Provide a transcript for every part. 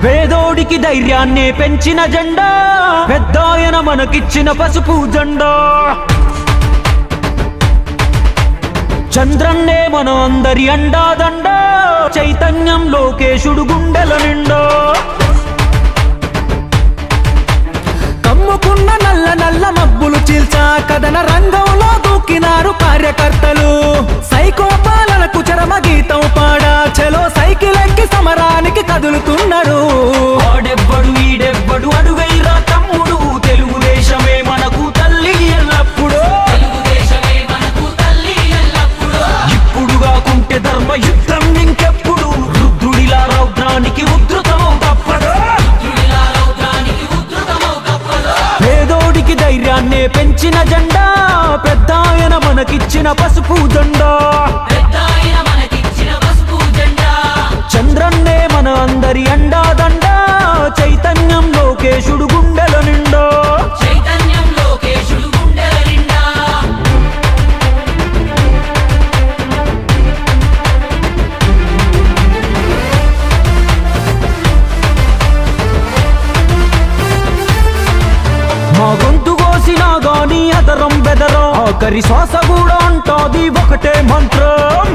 పేదోడికి ధైర్యాన్ని పెంచిన జెండా పెద్దాయన మనకిచ్చిన పసుపు జెండా చంద్రన్నే మన అందరి అండాదండ చైతన్యం లోకేశుడు గుండెల నిండా కమ్ముకున్న నల్ల నల్ల మబ్బులు చీల్చా కథన రంగంలో దూకినారు కార్యకర్తలు సైకో పాలనకు చరమ గీతం పాడా చలో సైకిల్ ఎక్కి సమరానికి కదులుతున్నారు. ఆడెవ్వడు ఈడెవ్వడు అడుగైరా తమ్ముడు తెలుగుదేశమే మనకు తల్లి ఎల్లప్పుడు ఇప్పుడు కాకుంటే ధర్మ యుద్ధం ఇంకెప్పుడు రుద్రుడిలా రౌద్రానికి ఉద్ధృతమౌ తప్పదు పేదోడికి ధైర్యాన్నే పెంచిన జెండా పెద్దాయన మనకిచ్చిన పసుపు జెండా చంద్రన్నే మన అందరి అండాదండ చైతన్యం లోకేశుడు గుండెల నిండా మా గొంతు కోసినా గాని అదరం బెదరం ఆఖరి శ్వాస కూడా అంటాది ఒకటే మంత్రం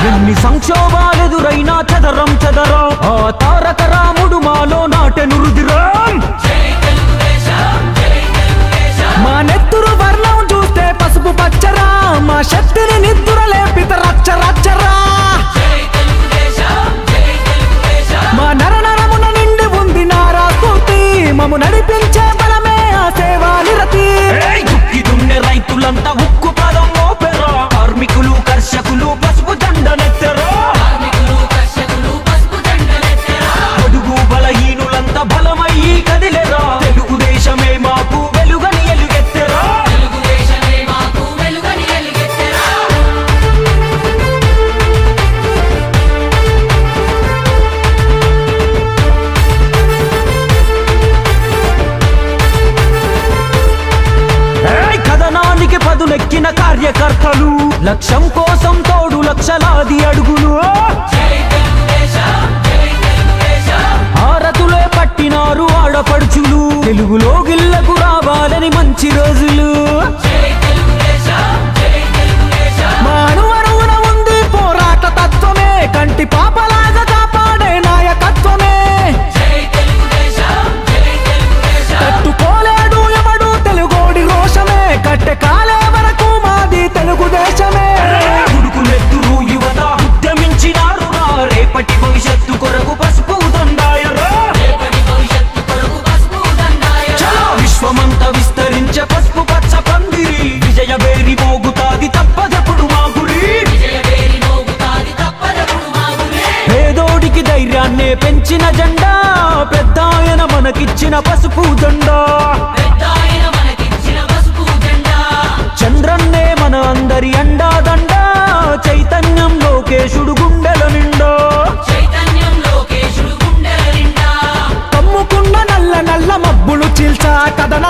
ఎన్ని సంక్షోభాలెదురైనా చదరం చదరం ఆ తారక రాముడు మాలో నాటెను రుదిరం మా నెత్తురు వర్ణం చూస్తే పసుపు పచ్చరా మా శక్తిని నిద్దుర లేపిత రచ్చ రచ్చరా మా నరనరమున నిండి ఉంది నారా స్ఫూర్తి మము నడిపించే బలమే ఆ సేవా నిరతి దుక్కి దున్నే రైతులంతా ఉక్కు పదం మోపెరా కార్మికులు కర్షకులు పసుపు దండనెత్తరా పొడుగు బలహీనులంతా బలమయ్యి కదిలేరా తెలుగుదేశమే మాకు వెలుగని ఎలుగెత్తరా కథనానికి పదులెక్కిన కార్యకర్తలు లక్ష్యం కోసం తోడు లక్షలాది అడుగులు హారతులే పట్టినారు ఆడపడుచులు తెలుగులో గిల్లకు రావాలని మంచి రోజులు మా అణువణువున ఉంది పోరాట తత్వమే కంటి పాపలాగా కాపాడే నాయకత్వమే తట్టుకోలేడు ఎవడు తెలుగోడి రోషమే కట్టె కాలే వరకు మాది తెలుగుదేశమే ఉడుకులెత్తురు యువత ఉద్యమించినారు రేపటి భవిష్యత్తు కొరకు పసుపు దండాయరా విశ్వమంతా విస్తరించే పసుపు పచ్చ పందిరి విజయ బేరి మోగుతాది తప్పదెప్పుడు మా గురి పేదోడికి ధైర్యాన్నే పెంచిన జెండా పెద్దాయన మనకిచ్చిన పసుపు జెండా చంద్రన్నే మన అందరి అండాదండ చైతన్యం లోకేశుడు గుండెల నిండా కమ్ముకున్న నల్ల నల్ల మబ్బులు చీల్చా కథన